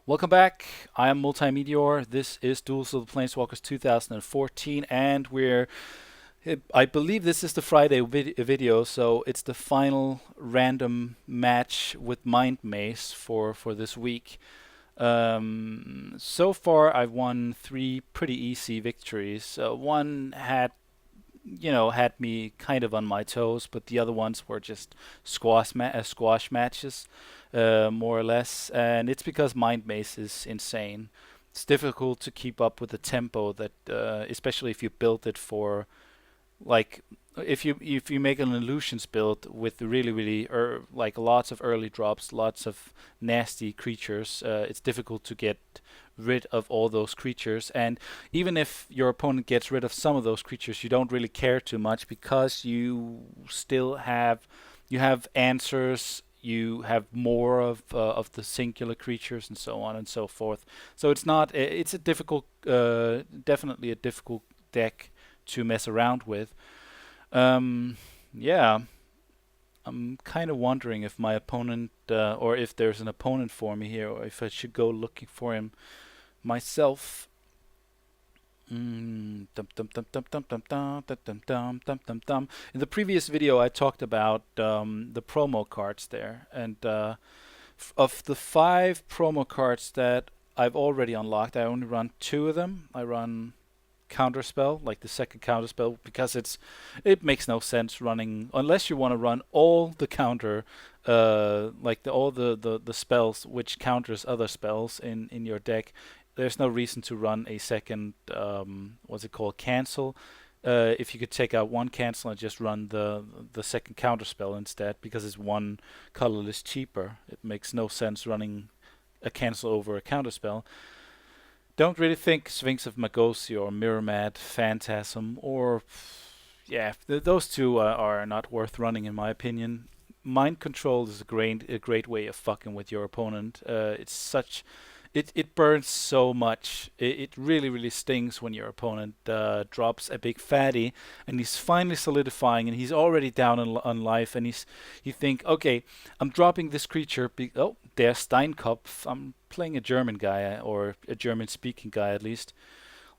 Welcome back. I am Multeyemeteor. This is Duels of the Planeswalkers 2014, and I believe this is the Friday video, so it's the final random match with Mind Maze for this week. So far, I've won three pretty easy victories. One had me kind of on my toes, but the other ones were just squash matches, more or less. And it's because Mind Maze is insane. It's difficult to keep up with the tempo that, especially if you build it for like if you make an illusions build with really like lots of early drops, lots of nasty creatures, it's difficult to get rid of all those creatures. And even if your opponent gets rid of some of those creatures, you don't really care too much because you have answers. You have more of the singular creatures and so on and so forth. So it's a difficult, definitely a difficult deck to mess around with. Um, yeah, I'm kind of wondering if my opponent, or if there's an opponent for me here, or if I should go looking for him myself. Dum, dum, dum, dum, dum, dum, dum, dum, dum, dum, dum, dum, dum. In the previous video, I talked about the promo cards there, and of the 5 promo cards that I've already unlocked, I only run 2 of them. I run counterspell, like the second counterspell, because it makes no sense running unless you want to run all the counter, like all the spells which counters other spells in your deck. There's no reason to run a second, what's it called, cancel. If you could take out one cancel and just run the second counterspell instead, because it's one colorless cheaper. It makes no sense running a cancel over a counterspell. Don't really think Sphinx of Magosi or Mirror Phantasm, or yeah, those two are not worth running in my opinion. Mind control is a great way of fucking with your opponent. It burns so much. It really stings when your opponent drops a big fatty and he's finally solidifying and he's already down on life, and you think, okay, I'm dropping this creature. Oh, there's Steinkopf. I'm playing a German guy, or a German-speaking guy at least.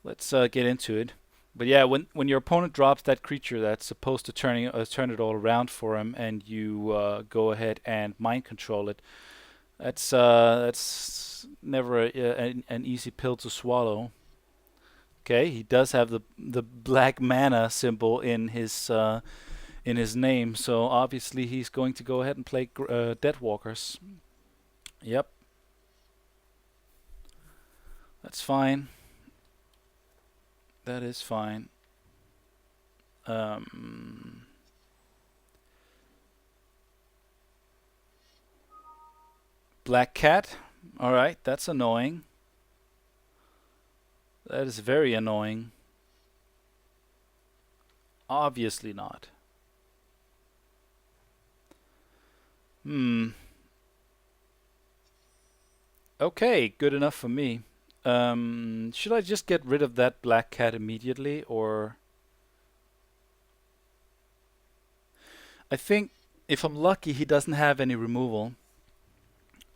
Let's get into it. But yeah, when your opponent drops that creature that's supposed to turn it all around for him, and you go ahead and mind control it, that's never an easy pill to swallow. Okay, he does have the black mana symbol in his name, so obviously he's going to go ahead and play Deadwalkers. Yep, that's fine. That is fine. Um, Black Cat. All right, that's annoying. That is very annoying. Obviously not. Hmm. Okay, good enough for me. Should I just get rid of that Black Cat immediately, or I think if I'm lucky, he doesn't have any removal,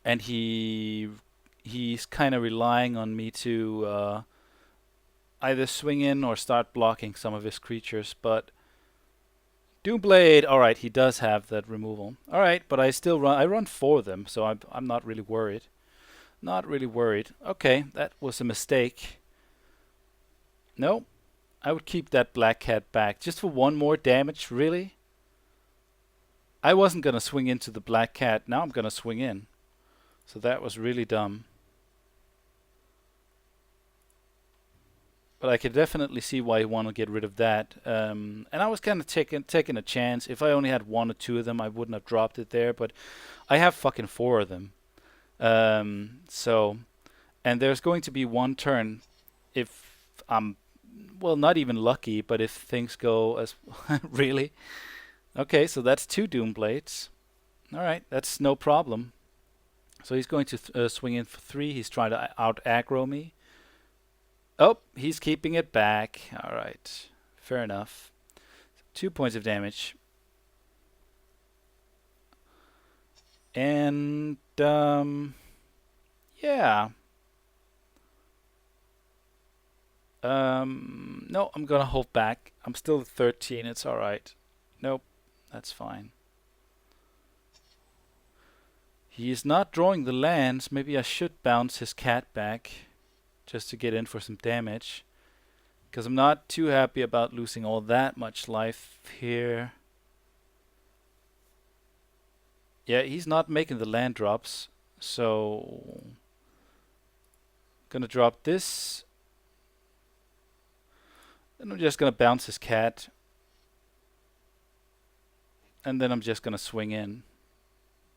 and he's kind of relying on me to either swing in or start blocking some of his creatures. But Doomblade, all right, he does have that removal. All right, but I run 4 of them, so I'm not really worried. Not really worried. Okay, that was a mistake. No, I would keep that Black Cat back just for 1 more damage. Really? I wasn't gonna swing into the Black Cat. Now I'm gonna swing in. So that was really dumb. But I could definitely see why you want to get rid of that. And I was kind of taking a chance. If I only had 1 or 2 of them, I wouldn't have dropped it there. But I have fucking 4 of them. So, and there's going to be 1 turn if I'm, well, not even lucky, but if things go as really. Okay, so that's 2 Doomblades. All right, that's no problem. So he's going to swing in for 3. He's trying to out aggro me. Oh, he's keeping it back. All right, fair enough. 2 points of damage. And yeah, No, I'm gonna hold back. I'm still at 13. It's all right. Nope, that's fine. He is not drawing the lands. Maybe I should bounce his cat back just to get in for some damage. Because I'm not too happy about losing all that much life here. Yeah, he's not making the land drops. So, gonna drop this. And I'm just gonna bounce his cat. And then I'm just gonna swing in.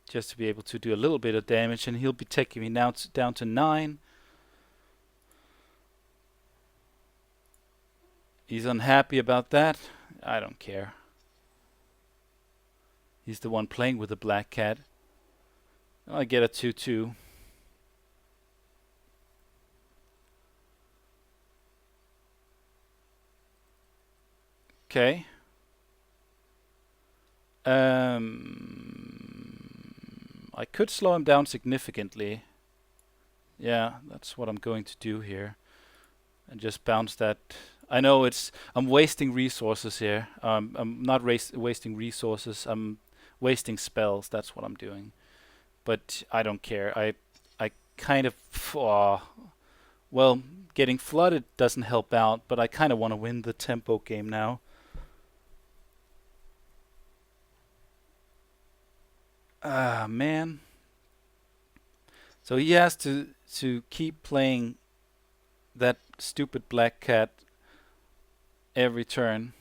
Just to be able to do a little bit of damage. And he'll be taking me now down to 9. He's unhappy about that. I don't care. He's the one playing with the black cat. I get a 2-2. Okay. I could slow him down significantly. Yeah, that's what I'm going to do here. And just bounce that. I know I'm wasting resources here. I'm not wasting resources. I'm wasting spells. That's what I'm doing. But I don't care. I kind of, well, getting flooded doesn't help out, but I kind of want to win the tempo game now. Ah, man. So he has to keep playing that stupid black cat every turn.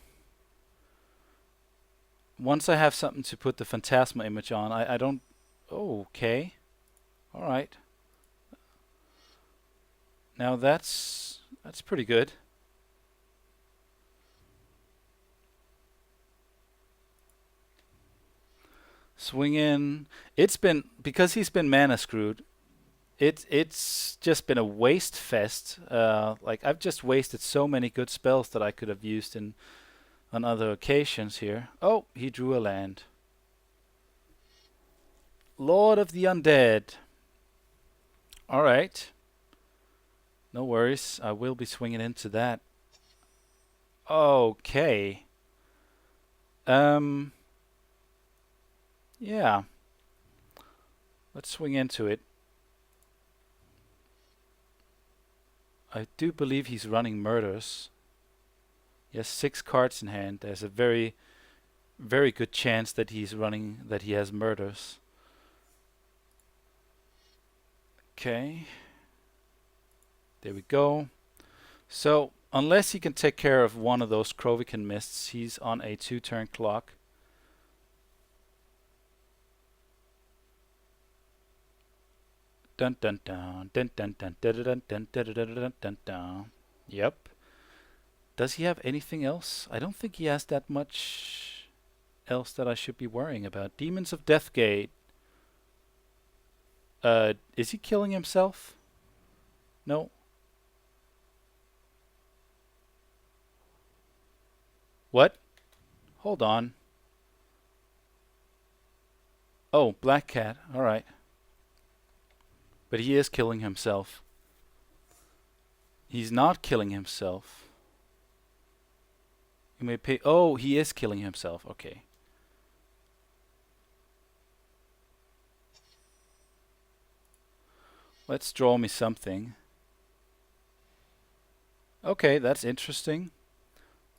Once I have something to put the Phantasma image on, I don't... Oh, okay. Alright. Now that's pretty good. Swing in. It's been... Because he's been mana screwed, it's just been a waste fest. Like, I've just wasted so many good spells that I could have used on other occasions here. Oh, he drew a land. Lord of the Undead. Alright. No worries. I will be swinging into that. Okay. Yeah. Let's swing into it. I do believe he's running murders. He has 6 cards in hand. There's a very, very good chance that he has murders. Okay. There we go. So, unless he can take care of one of those Krovikan mists, he's on a 2-turn clock. Dun dun dun dun dun dun dun dun dun dun dun dun dun. Yep. Does he have anything else? I don't think he has that much else that I should be worrying about. Demons of Deathgate. Is he killing himself? No. What? Hold on. Oh, Black Cat. Alright. But he is killing himself. He's not killing himself. You may pay... Oh, he is killing himself. Okay. Let's draw me something. Okay, that's interesting.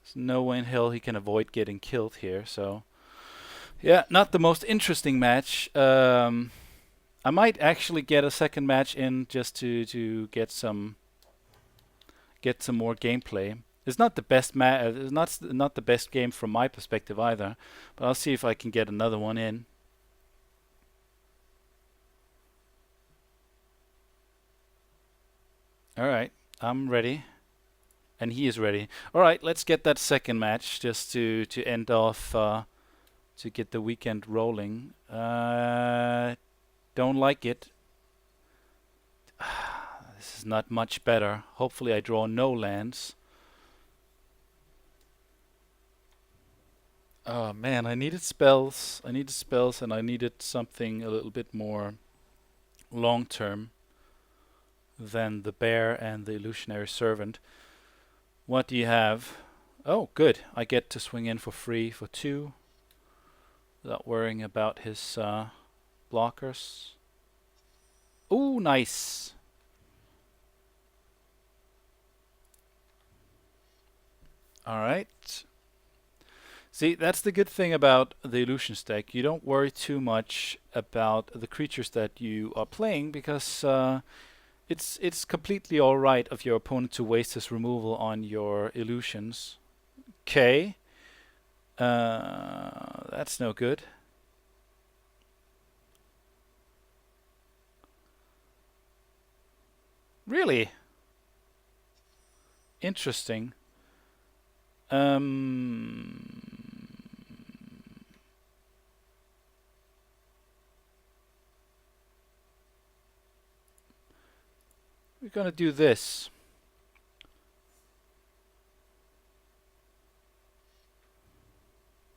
There's no way in hell he can avoid getting killed here, so... Yeah, not the most interesting match. I might actually get a second match in just to get some more gameplay. It's not the best it's not the best game from my perspective either, but I'll see if I can get another one in. All right, I'm ready, and he is ready. All right, let's get that second match just to end off to get the weekend rolling. Don't like it. This is not much better. Hopefully I draw no lands. Oh man, I needed spells. I needed spells and I needed something a little bit more long term than the bear and the illusionary servant. What do you have? Oh, good. I get to swing in for free for 2 without worrying about his blockers. Ooh, nice. Alright. See, that's the good thing about the illusions deck. You don't worry too much about the creatures that you are playing because it's completely alright of your opponent to waste his removal on your illusions. Okay. That's no good. Really? Interesting. We're gonna do this.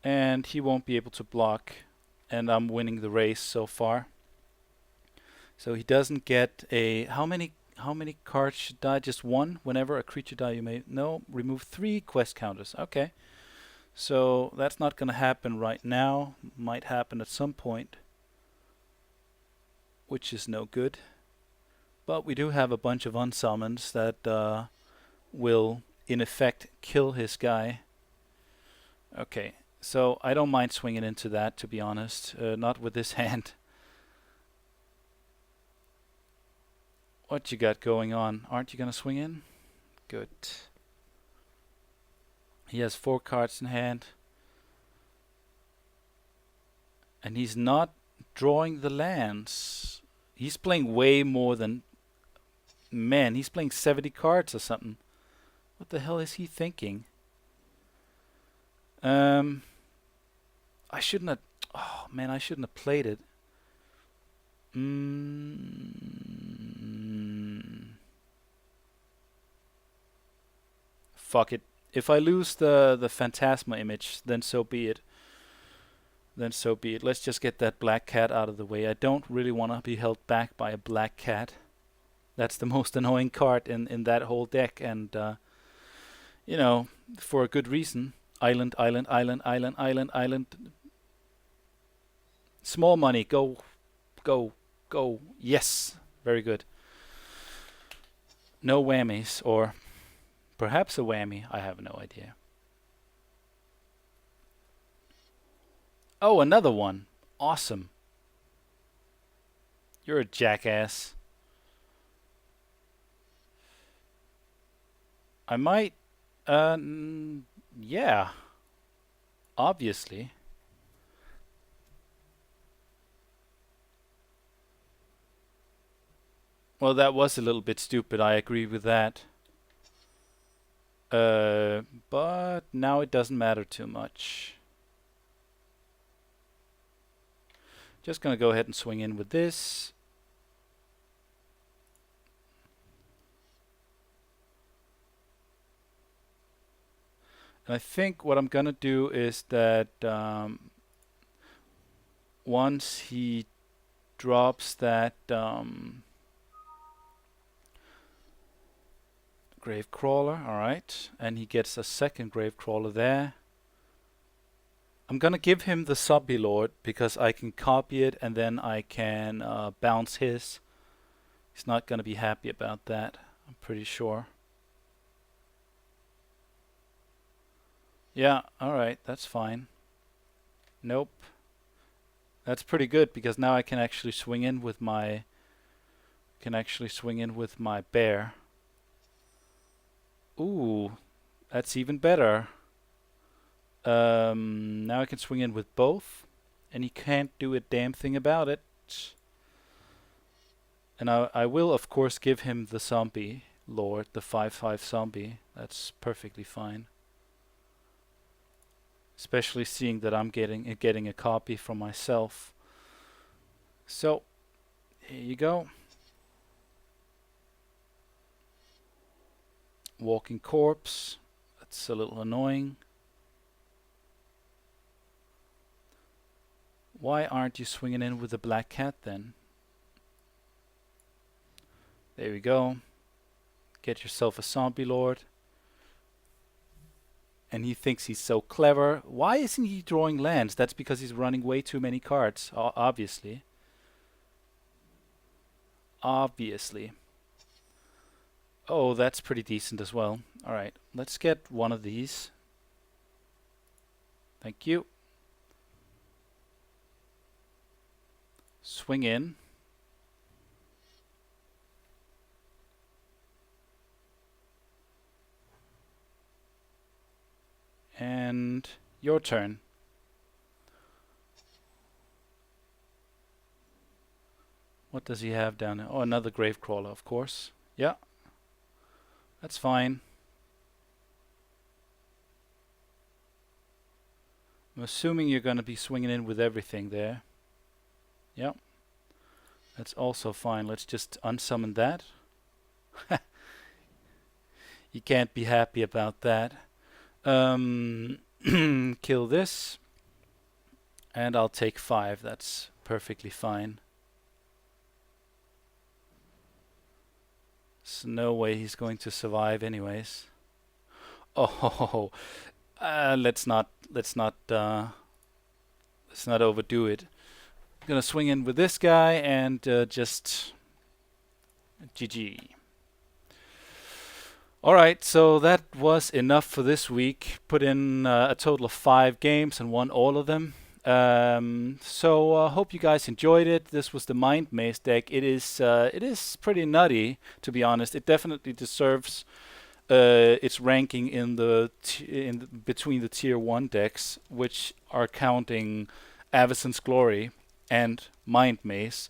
And he won't be able to block. And I'm winning the race so far. So he doesn't get a... How many cards should die? Just 1? Whenever a creature die you may... No, remove 3 quest counters. Okay. So that's not gonna happen right now. Might happen at some point. Which is no good. But we do have a bunch of unsummons that will, in effect, kill his guy. Okay, so I don't mind swinging into that, to be honest. Not with this hand. What you got going on? Aren't you gonna swing in? Good. He has 4 cards in hand. And he's not drawing the lands. He's playing way more than... Man, he's playing 70 cards or something. What the hell is he thinking? I shouldn't have... Oh, man, I shouldn't have played it. Fuck it. If I lose the Phantasma image, then so be it. Then so be it. Let's just get that black cat out of the way. I don't really want to be held back by a black cat. That's the most annoying card in that whole deck, and you know, for a good reason. Island, island, island, island, island, island. Small money. Go, go, go. Yes. Very good. No whammies, or perhaps a whammy. I have no idea. Oh, another one. Awesome. You're a jackass. I might... yeah. Obviously. Well, that was a little bit stupid. I agree with that. But now it doesn't matter too much. Just gonna go ahead and swing in with this. And I think what I'm gonna do is that once he drops that grave crawler, alright, and he gets a second grave crawler there, I'm gonna give him the zombie lord because I can copy it and then I can bounce his. He's not gonna be happy about that, I'm pretty sure. Yeah, alright, that's fine. Nope. That's pretty good because now I can actually swing in with my bear. Ooh, that's even better. Now I can swing in with both, and he can't do a damn thing about it. And I will of course give him the zombie lord, the 5/5 zombie. That's perfectly fine. Especially seeing that I'm getting a copy from myself. So here you go. Walking corpse. That's a little annoying. Why aren't you swinging in with the black cat then? There we go. Get yourself a zombie lord. And he thinks he's so clever. Why isn't he drawing lands? That's because he's running way too many cards, obviously. Obviously. Oh, that's pretty decent as well. Alright, let's get one of these. Thank you. Swing in. And your turn. What does he have down there? Oh, another Gravecrawler, of course. Yeah, that's fine. I'm assuming you're going to be swinging in with everything there. Yeah, that's also fine. Let's just unsummon that. You can't be happy about that. Kill this. And I'll take 5. That's perfectly fine. There's no way he's going to survive anyways. Oh, let's not overdo it. I'm gonna swing in with this guy and just GG. Alright, so that was enough for this week. Put in a total of 5 games and won all of them. So hope you guys enjoyed it. This was the Mind Maze deck. It is pretty nutty, to be honest. It definitely deserves its ranking in between the tier 1 decks, which are counting Avacyn's Glory and Mind Maze.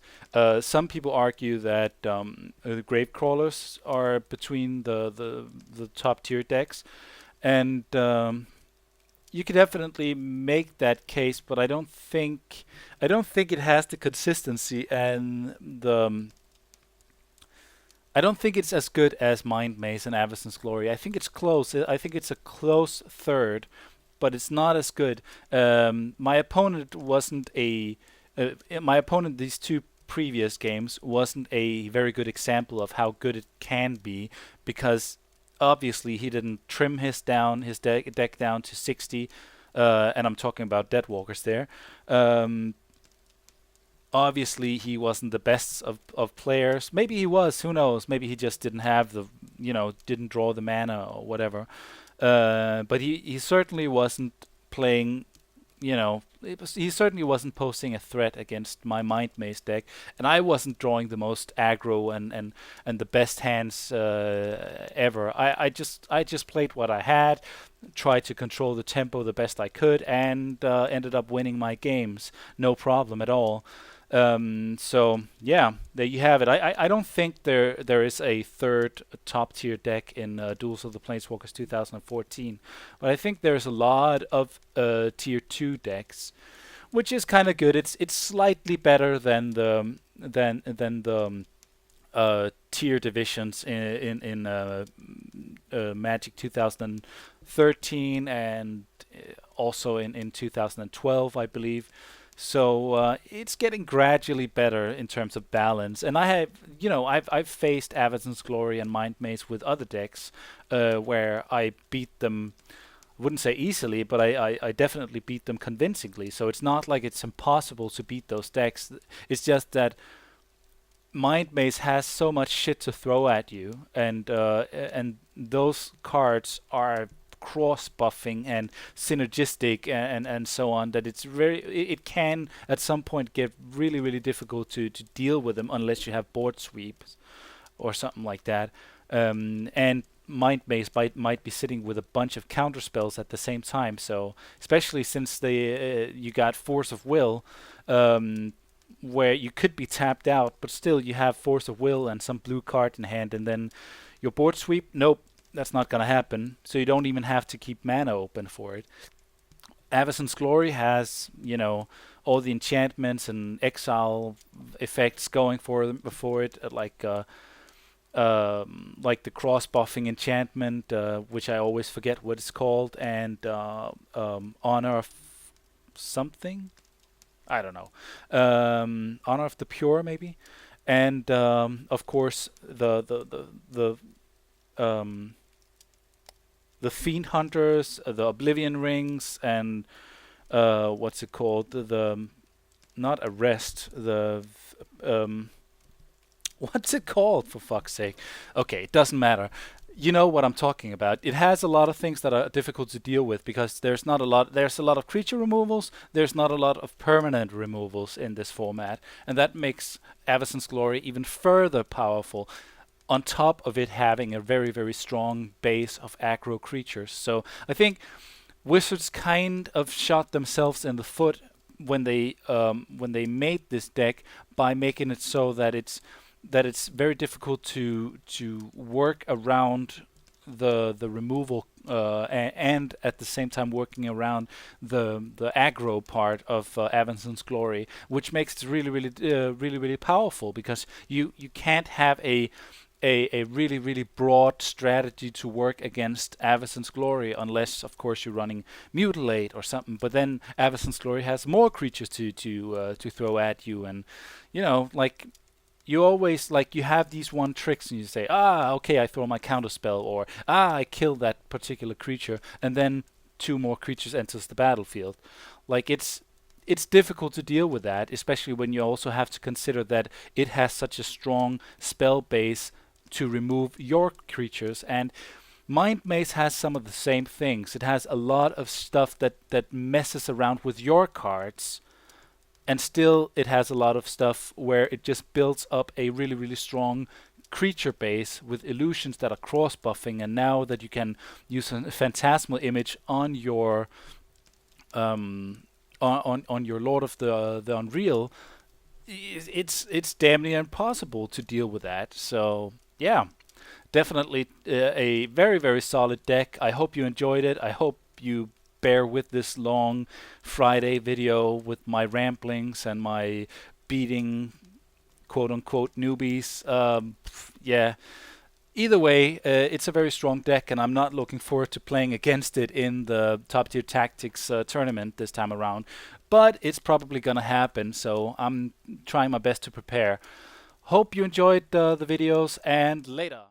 Some people argue that the Gravecrawlers are between the top tier decks, and you could definitely make that case, but I don't think it has the consistency and I don't think it's as good as Mind Maze and Avacyn's Glory. I think it's close. I think it's a close third, but it's not as good. My opponent wasn't my opponent these 2 previous games wasn't a very good example of how good it can be, because obviously he didn't trim his deck down to 60, and I'm talking about Deadwalkers there. Obviously he wasn't the best of players. Maybe he was, who knows? Maybe he just didn't have didn't draw the mana or whatever. But he certainly wasn't playing, he certainly wasn't posing a threat against my Mind Maze deck, and I wasn't drawing the most aggro and the best hands ever. I just played what I had, tried to control the tempo the best I could, and ended up winning my games, no problem at all. So yeah, there you have it. I don't think there is a third top tier deck in Duels of the Planeswalkers 2014, but I think there's a lot of tier 2 decks, which is kind of good. It's slightly better than the tier divisions in Magic 2013 and also in 2012, I believe. So it's getting gradually better in terms of balance. And I've faced Avacyn's Glory and Mind Maze with other decks where I beat them. Wouldn't say easily, but I definitely beat them convincingly. So it's not like it's impossible to beat those decks. It's just that Mind Maze has so much shit to throw at you, and those cards are cross buffing and synergistic and so on, that it can at some point get really difficult to deal with them unless you have board sweeps or something like that. And Mind Maze might be sitting with a bunch of counter spells at the same time. So especially since you got Force of Will, where you could be tapped out, but still you have Force of Will and some blue card in hand, and then your board sweep. Nope, that's not gonna happen. So you don't even have to keep mana open for it. Avacyn's Glory has, all the enchantments and exile effects going for it, like the cross buffing enchantment, which I always forget what it's called, and Honor of something. I don't know. Honor of the Pure, maybe, and of course the the Fiend Hunters, the Oblivion Rings, and what's it called? The not Arrest, the what's it called, for fuck's sake? Okay, it doesn't matter. You know what I'm talking about. It has a lot of things that are difficult to deal with because there's not a lot. There's a lot of creature removals. There's not a lot of permanent removals in this format, and that makes Avacyn's Glory even further powerful. On top of it having a very, very strong base of aggro creatures. So I think Wizards kind of shot themselves in the foot when they made this deck by making it so that it's very difficult to work around the removal and at the same time working around the aggro part of Avacyn's Glory, which makes it really powerful because you can't have a really broad strategy to work against Avacyn's Glory unless of course you're running Mutilate or something, but then Avacyn's Glory has more creatures to throw at you, and you know, like you always, like, you have these one tricks and you say, okay, I throw my counter spell, or I kill that particular creature, and then two more creatures enters the battlefield. Like it's difficult to deal with that, especially when you also have to consider that it has such a strong spell base to remove your creatures, and Mind Maze has some of the same things. It has a lot of stuff that messes around with your cards, and still it has a lot of stuff where it just builds up a really strong creature base with illusions that are cross buffing, and now that you can use a phantasmal image on your on your Lord of the Unreal, it's damn near impossible to deal with that. So yeah, definitely a very solid deck. I hope you enjoyed it. I hope you bear with this long Friday video with my ramblings and my beating quote unquote newbies. Yeah. Either way, it's a very strong deck, and I'm not looking forward to playing against it in the Top Tier Tactics tournament this time around. But it's probably going to happen, so I'm trying my best to prepare. Hope you enjoyed the videos, and later.